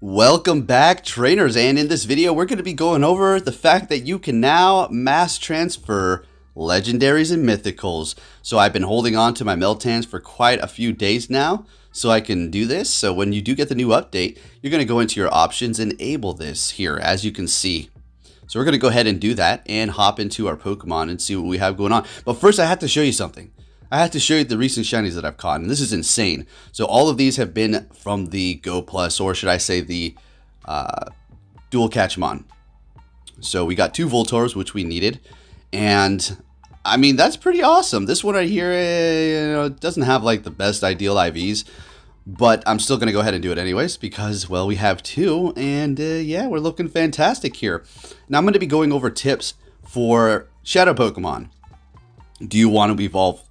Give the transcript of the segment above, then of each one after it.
Welcome back, trainers, and in this video we're going to be going over the fact that you can now mass transfer legendaries and mythicals. So I've been holding on to my Meltans for quite a few days now so I can do this. So when you do get the new update, you're going to go into your options and enable this here, as you can see. So we're going to go ahead and do that and hop into our Pokemon and see what we have going on. But first I have to show you something. I have to show you the recent shinies that I've caught, and this is insane. So all of these have been from the Go Plus, or should I say the Dual Catchmon. So we got two Voltors, which we needed, and I mean, that's pretty awesome. This one right here, doesn't have like the best ideal IVs, but I'm still going to go ahead and do it anyways because, well, we have two, and yeah, we're looking fantastic here. Now I'm going to be going over tips for Shadow Pokemon. Do you want to evolve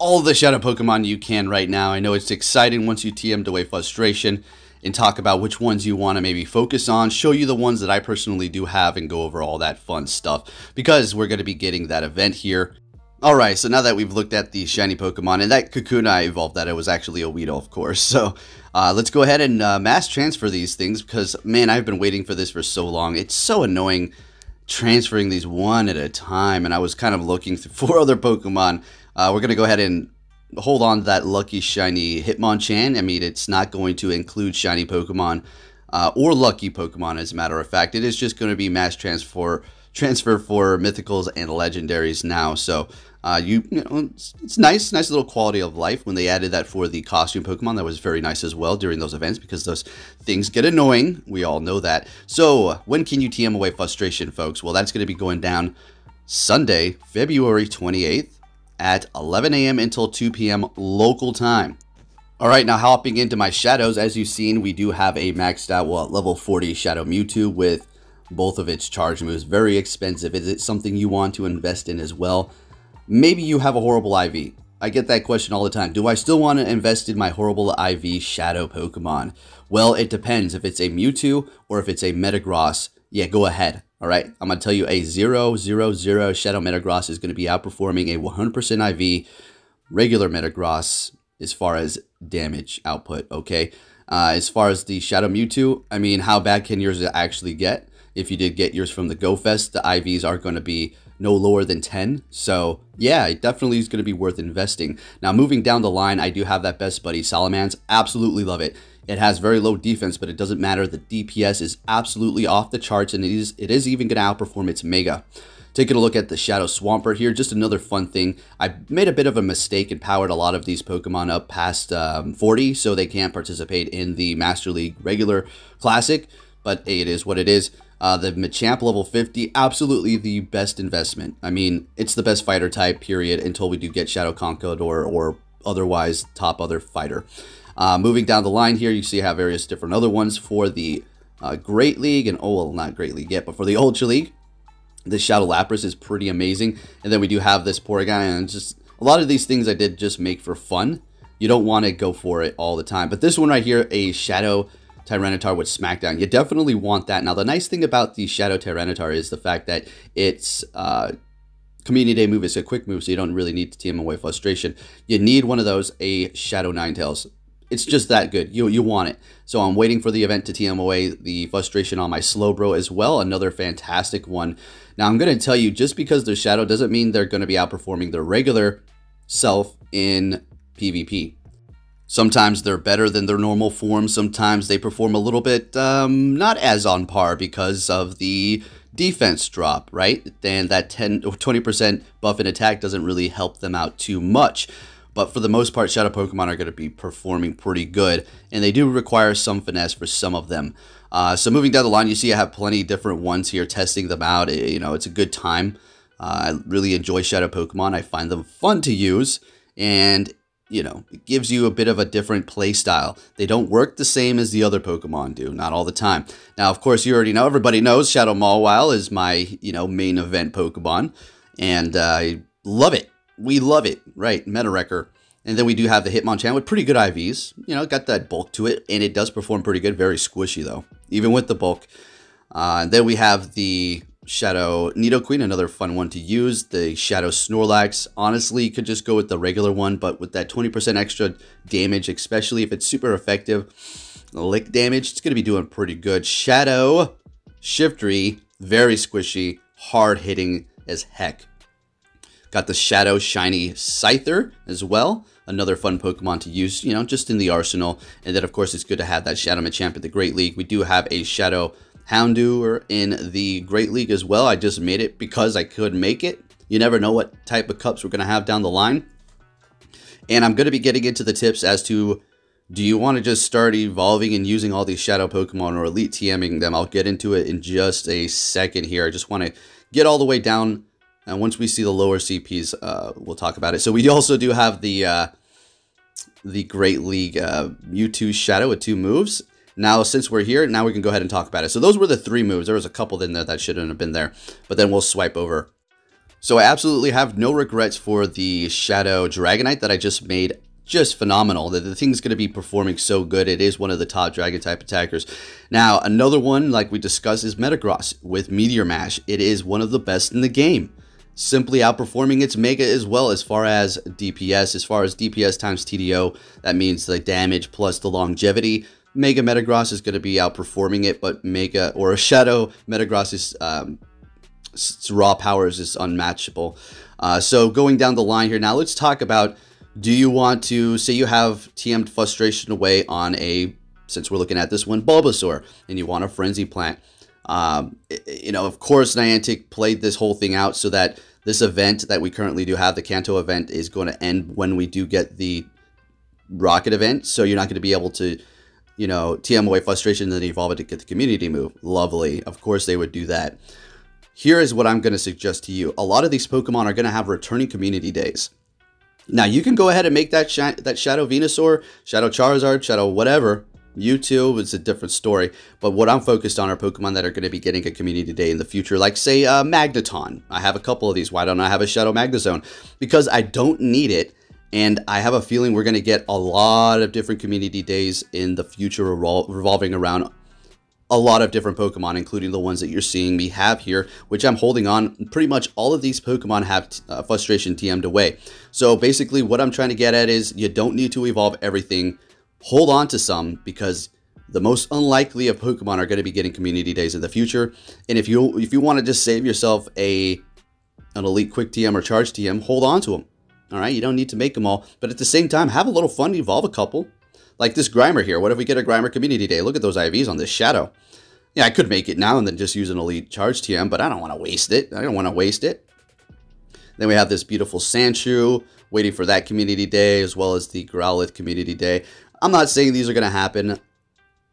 all the Shadow Pokemon you can right now? I know it's exciting once you TM'd away frustration and talk about which ones you want to maybe focus on, show you the ones that I personally do have, and go over all that fun stuff because we're going to be getting that event here. Alright, so now that we've looked at the shiny Pokemon, and that Kakuna I evolved that, it was actually a Weedle, of course. So let's go ahead and mass transfer these things because, man, I've been waiting for this for so long. It's so annoying transferring these one at a time, and I was kind of looking for other Pokemon. We're going to go ahead and hold on to that lucky shiny Hitmonchan. I mean, it's not going to include shiny Pokemon or lucky Pokemon, as a matter of fact. It is just going to be mass transfer for mythicals and legendaries now. So you know, it's nice little quality of life when they added that for the costume Pokemon. That was very nice as well during those events because those things get annoying. We all know that. So when can you TM away frustration, folks? Well, that's going to be going down Sunday, February 28th. At 11 a.m. until 2 p.m. local time. Alright, now hopping into my shadows, as you've seen, we do have a maxed out, well, level 40 Shadow Mewtwo with both of its charge moves. Very expensive. Is it something you want to invest in as well? Maybe you have a horrible IV. I get that question all the time. Do I still want to invest in my horrible IV Shadow Pokemon? Well, it depends. If it's a Mewtwo or if it's a Metagross, yeah, go ahead. Alright, I'm going to tell you a 0-0-0 Shadow Metagross is going to be outperforming a 100% IV regular Metagross as far as damage output, okay? As far as the Shadow Mewtwo, I mean, how bad can yours actually get? If you did get yours from the Go Fest, the IVs are going to be no lower than 10. So, yeah, it definitely is going to be worth investing. Now, moving down the line, I do have that Best Buddy Salamence. Absolutely love it. It has very low defense, but it doesn't matter. The DPS is absolutely off the charts, and it is even going to outperform its Mega. Taking a look at the Shadow Swampert here, just another fun thing. I made a bit of a mistake and powered a lot of these Pokemon up past 40, so they can't participate in the Master League regular Classic, but hey, it is what it is. The Machamp level 50, absolutely the best investment. I mean, it's the best fighter type, period, until we do get Shadow Conkeldurr or otherwise top other fighter. Moving down the line here, you see I have various different other ones for the Great League, and oh, well, not Great League yet, but for the Ultra League. This Shadow Lapras is pretty amazing, and then we do have this Porygon, and just a lot of these things I did just make for fun. You don't want to go for it all the time, but this one right here, a Shadow Tyranitar with Smackdown, you definitely want that. Now, the nice thing about the Shadow Tyranitar is the fact that it's Community Day move is a quick move, so you don't really need to TM away frustration. You need one of those, a Shadow Ninetales. It's just that good. You want it. So I'm waiting for the event to TM away the frustration on my Slowbro as well. Another fantastic one. Now I'm going to tell you, just because they're Shadow doesn't mean they're going to be outperforming their regular self in PvP. Sometimes they're better than their normal form. Sometimes they perform a little bit not as on par because of the defense drop, right? And that 10 or 20% buff in attack doesn't really help them out too much. But for the most part, Shadow Pokemon are going to be performing pretty good, and they do require some finesse for some of them. So moving down the line, you see I have plenty different ones here, testing them out. You know, it's a good time. I really enjoy Shadow Pokemon. I find them fun to use, and you know, it gives you a bit of a different play style. They don't work the same as the other Pokemon do, not all the time. Now, of course, you already know, everybody knows Shadow Mawile is my, main event Pokemon, and I love it. We love it, right? Meta Wrecker. And then we do have the Hitmonchan with pretty good IVs. You know, got that bulk to it, and it does perform pretty good. Very squishy, though, even with the bulk. And then we have the Shadow Nidoqueen, another fun one to use. The Shadow Snorlax. Honestly, you could just go with the regular one, but with that 20% extra damage, especially if it's super effective, lick damage, it's going to be doing pretty good. Shadow, Shiftry, very squishy, hard hitting as heck. Got the Shadow Shiny Scyther as well. Another fun Pokemon to use, you know, just in the arsenal. And then, of course, it's good to have that Shadow Machamp at the Great League. We do have a Shadow Houndour in the Great League as well. I just made it because I could make it. You never know what type of cups we're going to have down the line. And I'm going to be getting into the tips as to, do you want to just start evolving and using all these Shadow Pokemon or Elite TMing them? I'll get into it in just a second here. I just want to get all the way down. And once we see the lower CPs, we'll talk about it. So we also do have the Great League Mewtwo Shadow with 2 moves. Now, since we're here, now we can go ahead and talk about it. So those were the 3 moves. There was a couple in there that shouldn't have been there, but then we'll swipe over. So I absolutely have no regrets for the Shadow Dragonite that I just made. Just phenomenal. The thing's going to be performing so good. It is one of the top Dragon type attackers. Now, another one, like we discussed, is Metagross with Meteor Mash. It is one of the best in the game. Simply outperforming its Mega as well as far as DPS. As far as DPS times TDO, that means the damage plus the longevity. Mega Metagross is going to be outperforming it, but Mega or a Shadow Metagross's raw powers is unmatchable. So going down the line here, now let's talk about, do you want to, say you have TM'd Frustration away on a, since we're looking at this one, Bulbasaur, and you want a Frenzy Plant. You know, of course, Niantic played this whole thing out so that this event that we currently do have, the Kanto event, is going to end when we do get the Rocket event. So you're not going to be able to, you know, TM away Frustration and then evolve it to get the community move. Lovely. Of course they would do that. Here is what I'm going to suggest to you. A lot of these Pokemon are going to have returning community days. Now, you can go ahead and make that Shadow Venusaur, Shadow Charizard, Shadow whatever. Mewtwo is a different story. But what I'm focused on are Pokemon that are going to be getting a community day in the future. Like, say, Magneton. I have a couple of these. Why don't I have a Shadow Magnezone? Because I don't need it. And I have a feeling we're going to get a lot of different community days in the future revolving around a lot of different Pokemon, including the ones that you're seeing me have here, which I'm holding on. Pretty much all of these Pokemon have Frustration TM'd away. So basically what I'm trying to get at is you don't need to evolve everything. Hold on to some, because the most unlikely of Pokemon are going to be getting community days in the future. And if you want to just save yourself an Elite Quick TM or Charge TM, hold on to them. All right, you don't need to make them all, but at the same time, have a little fun, evolve a couple. Like this Grimer here. What if we get a Grimer community day? Look at those IVs on this Shadow. Yeah, I could make it now and then just use an Elite Charge TM, but I don't want to waste it. I don't want to waste it. Then we have this beautiful Sandshrew waiting for that community day, as well as the Growlithe community day. I'm not saying these are going to happen.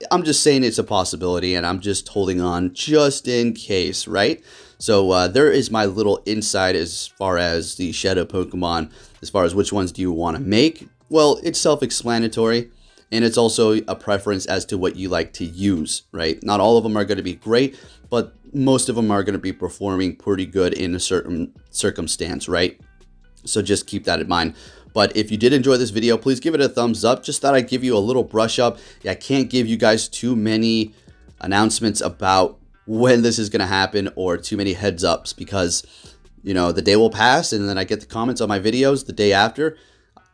I'm just saying it's a possibility, and I'm just holding on just in case, right? So there is my little insight as far as the Shadow Pokemon, as far as which ones do you want to make. Well, it's self-explanatory. And it's also a preference as to what you like to use, right? Not all of them are going to be great, but most of them are going to be performing pretty good in a certain circumstance, right? So just keep that in mind. But if you did enjoy this video, please give it a thumbs up. Just thought I'd give you a little brush up. I can't give you guys too many announcements about when this is going to happen or too many heads ups, because, you know, the day will pass and then I get the comments on my videos the day after.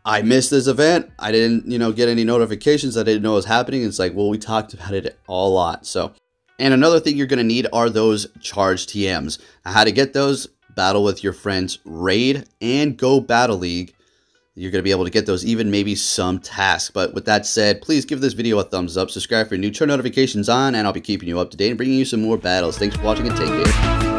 I missed this event. I didn't, you know, get any notifications. I didn't know it was happening. It's like, well, we talked about it a lot. So, and another thing you're going to need are those Charge TMs. Now, how to get those? Battle with your friends, raid, and go Battle League. You're going to be able to get those, even maybe some tasks. But with that said, please give this video a thumbs up, subscribe if you're new, turn notifications on, and I'll be keeping you up to date and bringing you some more battles. Thanks for watching and take care.